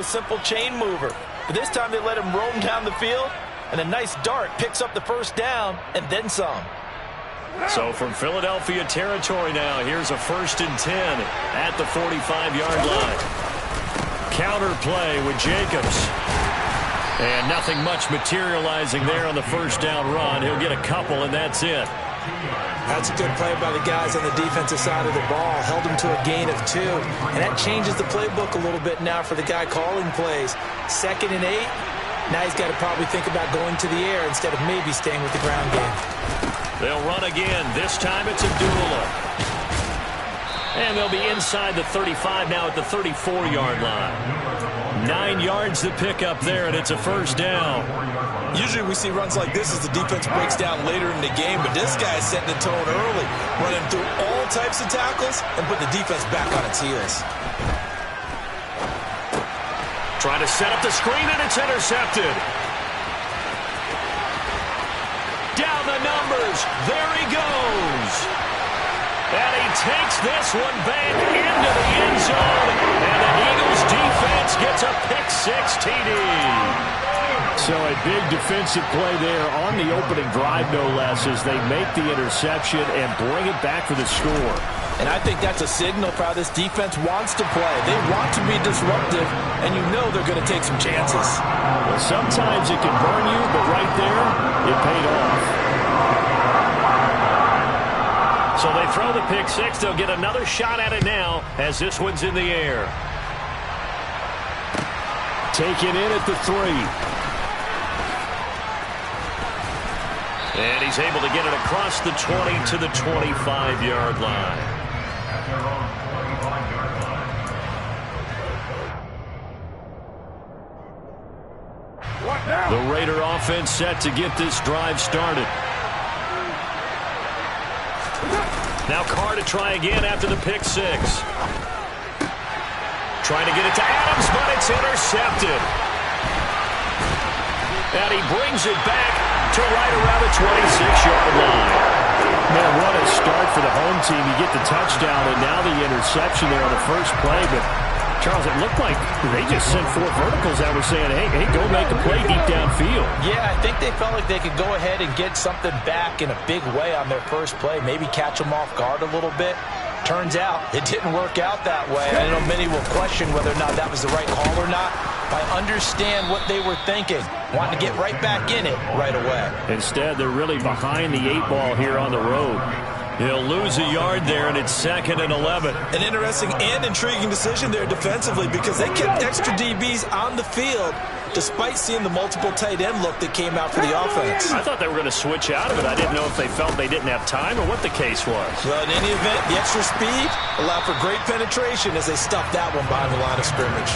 A simple chain mover. But this time they let him roam down the field, and a nice dart picks up the first down and then some. So from Philadelphia territory now, here's a 1st and 10 at the 45-yard line. Counter play with Jacobs. And nothing much materializing there on the first down run. He'll get a couple, and that's it. That's a good play by the guys on the defensive side of the ball. Held him to a gain of 2. And that changes the playbook a little bit now for the guy calling plays. 2nd and 8. Now he's got to probably think about going to the air instead of maybe staying with the ground game. They'll run again. This time it's Abdullah. And they'll be inside the 35 now at the 34-yard line. 9 yards to pick up there, and it's a first down. Usually we see runs like this as the defense breaks down later in the game, but this guy is setting the tone early, running through all types of tackles and put the defense back on its heels. Trying to set up the screen, and it's intercepted. Down the numbers. There he goes. And he takes this one back into the end zone. And the Eagles defense gets a pick-6 TD. So a big defensive play there on the opening drive, no less, as they make the interception and bring it back for the score. And I think that's a signal for how this defense wants to play. They want to be disruptive, and you know they're going to take some chances. Well, sometimes it can burn you, but right there, it paid off. So they throw the pick-6. They'll get another shot at it now as this one's in the air. Taken in at the 3. And he's able to get it across the 20 to the 25-yard line. The Raider offense set to get this drive started. Now Carr to try again after the pick-6. Trying to get it to Adams, but it's intercepted. And he brings it back to right around the 26-yard line. Man, what a start for the home team. You get the touchdown and now the interception there on the first play. But, Charles, it looked like they just sent 4 verticals that were saying, hey, go make a play deep downfield. Yeah, I think they felt like they could go ahead and get something back in a big way on their first play, maybe catch them off guard a little bit. Turns out it didn't work out that way. I know many will question whether or not that was the right call or not. I understand what they were thinking, wanting to get right back in it right away. Instead, they're really behind the 8 ball here on the road. He'll lose a yard there, and it's 2nd and 11. An interesting and intriguing decision there defensively because they kept extra DBs on the field despite seeing the multiple tight end look that came out for the offense. I thought they were going to switch out of it. I didn't know if they felt they didn't have time or what the case was. Well, in any event, the extra speed allowed for great penetration as they stuffed that one behind the line of scrimmage.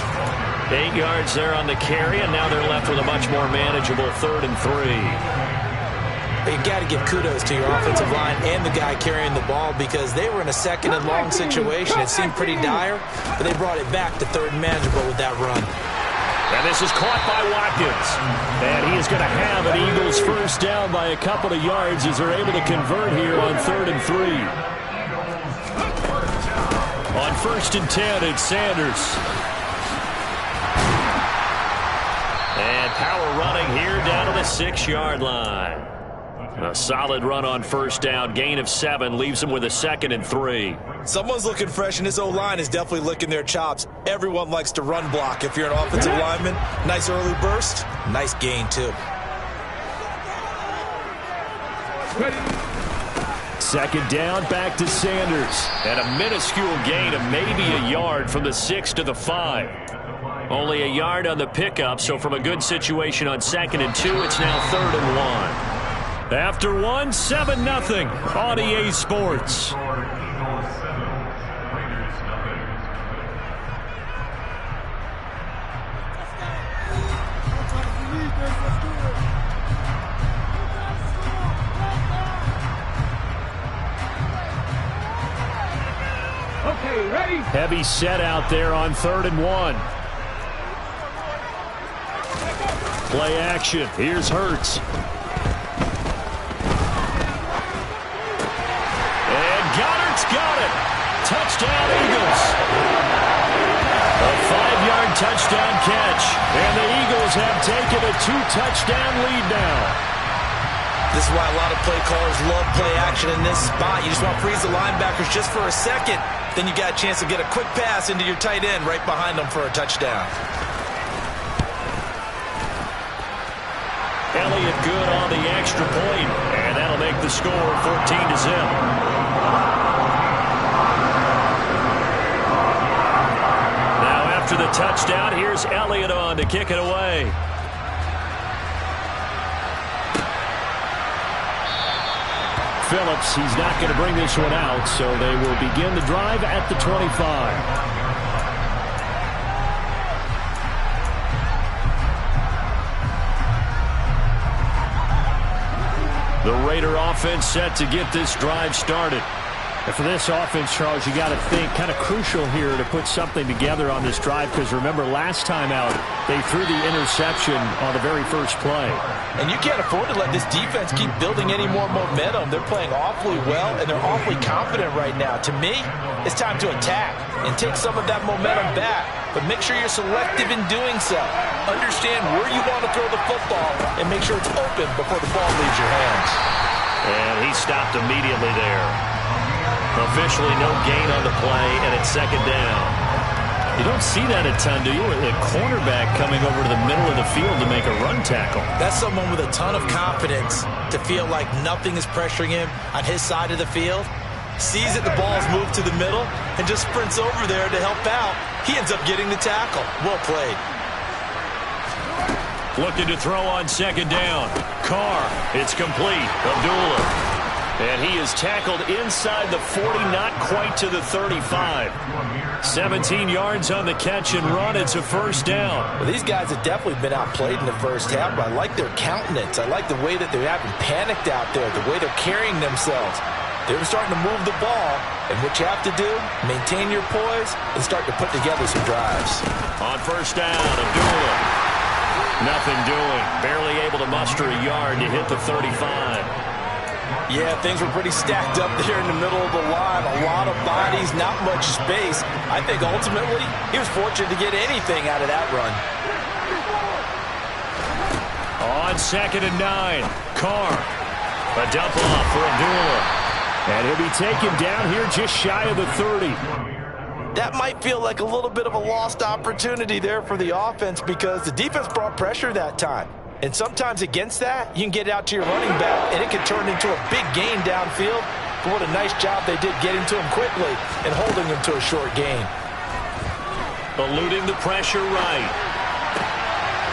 8 yards there on the carry, and now they're left with a much more manageable 3rd and 3. You got to give kudos to your offensive line and the guy carrying the ball because they were in a 2nd and long situation. It seemed pretty dire, but they brought it back to 3rd and manageable with that run. And this is caught by Watkins. And he is going to have an Eagles first down by a couple of yards as they're able to convert here on 3rd and 3. On 1st and 10, it's Sanders. And power running here down to the 6-yard line. A solid run on first down. Gain of 7 leaves him with a 2nd and 3. Someone's looking fresh, and his O-line is definitely licking their chops. Everyone likes to run block. If you're an offensive lineman, nice early burst, nice gain, too. 2nd down, back to Sanders. And a minuscule gain of maybe a yard from the 6 to the 5. Only a yard on the pickup, so from a good situation on 2nd and 2, it's now 3rd and 1. After 1, 7-0 on EA Sports. Okay, ready? Heavy set out there on 3rd and 1. Play action. Here's Hurts. Got it. Touchdown, Eagles. A 5-yard touchdown catch. And the Eagles have taken a 2-touchdown lead now. This is why a lot of play callers love play action in this spot. You just want to freeze the linebackers just for a second. Then you got a chance to get a quick pass into your tight end right behind them for a touchdown. Elliott good on the extra point, and that'll make the score 14-0. Now after the touchdown, here's Elliott on to kick it away. Phillips, he's not going to bring this one out, so they will begin the drive at the 25. The Raider offense set to get this drive started. And for this offense, Charles, you got to think kind of crucial here to put something together on this drive, because remember last time out they threw the interception on the very first play. And you can't afford to let this defense keep building any more momentum. They're playing awfully well, and they're awfully confident right now. To me, it's time to attack and take some of that momentum back, but make sure you're selective in doing so. Understand where you want to throw the football and make sure it's open before the ball leaves your hands. And he stopped immediately there. Officially no gain on the play, and it's second down. You don't see that a ton, do you? A cornerback coming over to the middle of the field to make a run tackle. That's someone with a ton of confidence to feel like nothing is pressuring him on his side of the field. Sees that the ball's moved to the middle and just sprints over there to help out. He ends up getting the tackle. Well played. Looking to throw on second down. Carr, it's complete. Abdullah. And he is tackled inside the 40, not quite to the 35. 17 yards on the catch and run. It's a first down. Well, these guys have definitely been outplayed in the first half, but I like their countenance. I like the way that they're having panicked out there, the way they're carrying themselves. They're starting to move the ball, and what you have to do, maintain your poise and start to put together some drives. On first down, Abdullah. Nothing doing. Barely able to muster a yard to hit the 35. Yeah, things were pretty stacked up there in the middle of the line. A lot of bodies, not much space. I think ultimately he was fortunate to get anything out of that run. On second and 9, Carr. A dump off for Abdullah. And he'll be taken down here just shy of the 30. That might feel like a little bit of a lost opportunity there for the offense because the defense brought pressure that time. And sometimes against that, you can get out to your running back, and it can turn into a big gain downfield. But what a nice job they did getting to him quickly and holding him to a short gain. Eluding the pressure right.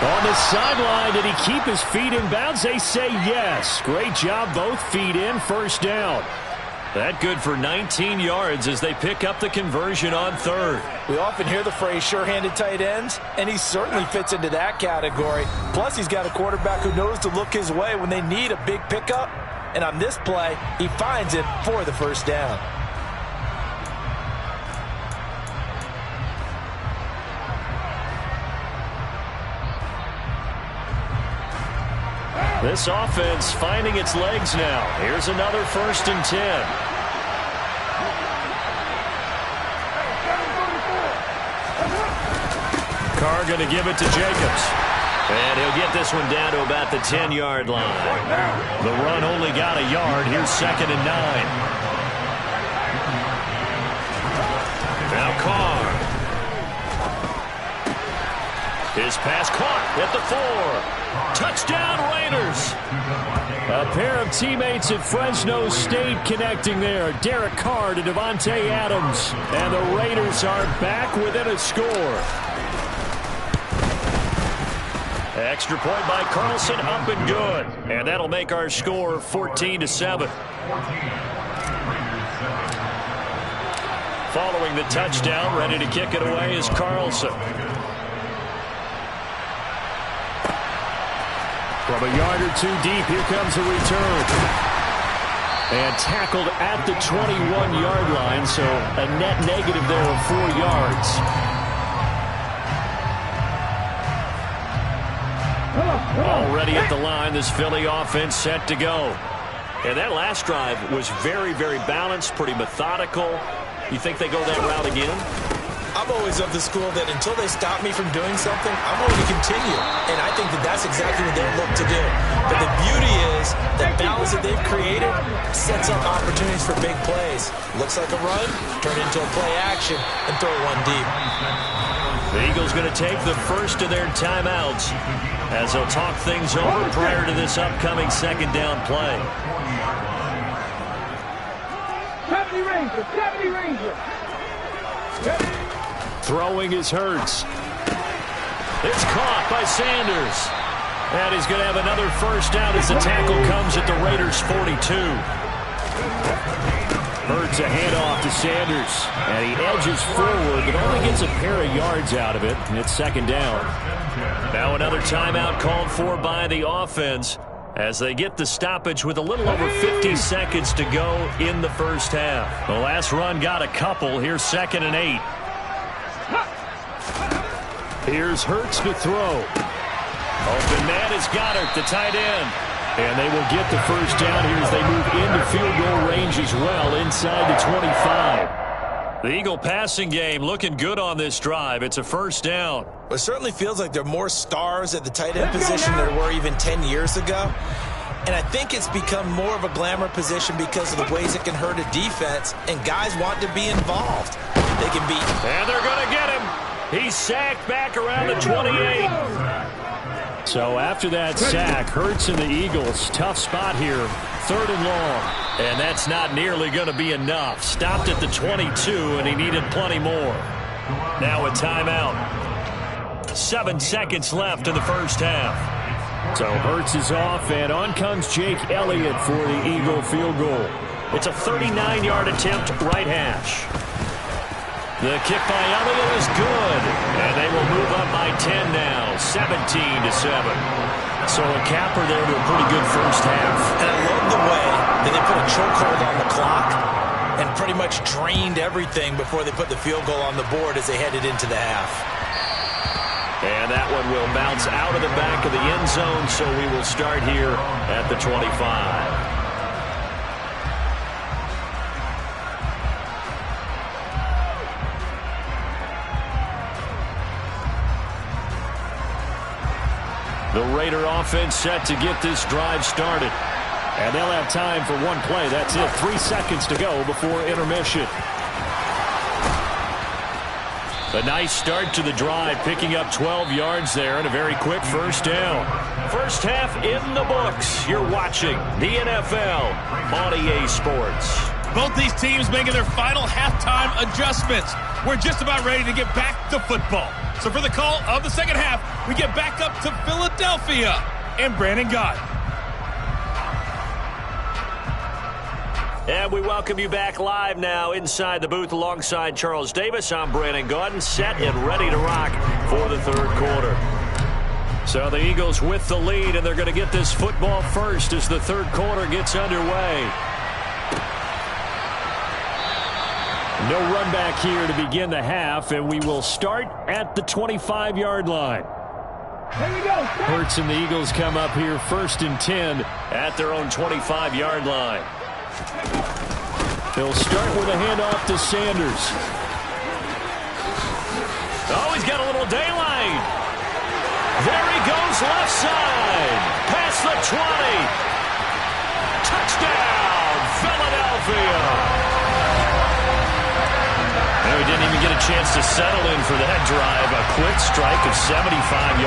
On the sideline, did he keep his feet in bounds? They say yes. Great job, both feet in, first down. That good for 19 yards as they pick up the conversion on third. We often hear the phrase sure-handed tight ends, and he certainly fits into that category. Plus, he's got a quarterback who knows to look his way when they need a big pickup. And on this play, he finds it for the first down. This offense finding its legs now. Here's another first and 10. Carr going to give it to Jacobs. And he'll get this one down to about the 10-yard line. The run only got a yard. Here's second and 9. Now Carr. His pass caught at the 4. Touchdown, Raiders. A pair of teammates at Fresno State connecting there. Derek Carr to Devontae Adams. And the Raiders are back within a score. Extra point by Carlson, up and good. And that'll make our score 14-7. Following the touchdown, ready to kick it away is Carlson. From a yard or two deep, here comes a return. And tackled at the 21-yard line, so a net negative there of 4 yards. Already at the line, this Philly offense set to go. And that last drive was very, very balanced, pretty methodical. You think they go that route again? I'm always of the school that until they stop me from doing something, I'm going to continue. And I think that that's exactly what they'll look to do. But the beauty is that balance that they've created sets up opportunities for big plays. Looks like a run, turn it into a play action, and throw one deep. The Eagles going to take the first of their timeouts as they'll talk things over prior to this upcoming second down play. 70 Ranger. Throwing is Hurts. It's caught by Sanders. And he's going to have another first down as the tackle comes at the Raiders' 42. Hurts a handoff to Sanders. And he edges forward, but only gets a pair of yards out of it. And it's second down. Now another timeout called for by the offense as they get the stoppage with a little over 50 seconds to go in the first half. The last run got a couple. Here's 2nd and 8. Here's Hurts to throw. Open man is Goddard, the tight end. And they will get the first down here as they move into field goal range as well inside the 25. The Eagle passing game looking good on this drive. It's a first down. It certainly feels like there are more stars at the tight end position than there were even 10 years ago. And I think it's become more of a glamour position because of the ways it can hurt a defense, and guys want to be involved. They can be. And they're going to get him. He's sacked back around the 28. So after that sack, Hurts and the Eagles, tough spot here, 3rd and long. And that's not nearly going to be enough. Stopped at the 22, and he needed plenty more. Now a timeout. 7 seconds left in the first half. So Hurts is off, and on comes Jake Elliott for the Eagle field goal. It's a 39-yard attempt, right hash. The kick by Elliott is good, and they will move up by 10 now, 17-7. So a capper there to a pretty good first half. And I love the way that they put a chokehold on the clock and pretty much drained everything before they put the field goal on the board as they headed into the half. And that one will bounce out of the back of the end zone, so we will start here at the 25. The Raider offense set to get this drive started. And they'll have time for one play. That's it. 3 seconds to go before intermission. A nice start to the drive, picking up 12 yards there and a very quick first down. First half in the books. You're watching the NFL on EA Sports. Both these teams making their final halftime adjustments. We're just about ready to get back to football. So for the call of the second half, we get back up to Philadelphia and Brandon Gott. And we welcome you back live now inside the booth alongside Charles Davis. I'm Brandon Gordon, set and ready to rock for the third quarter. So the Eagles with the lead, and they're going to get this football first as the third quarter gets underway. No run back here to begin the half, and we will start at the 25-yard line. Hurts and the Eagles come up here 1st and 10 at their own 25-yard line. They'll start with a handoff to Sanders. Oh, he's got a little daylight. There he goes left side. Past the 20. Touchdown, Philadelphia. No, he didn't even get a chance to settle in for that drive. A quick strike of 75 yards.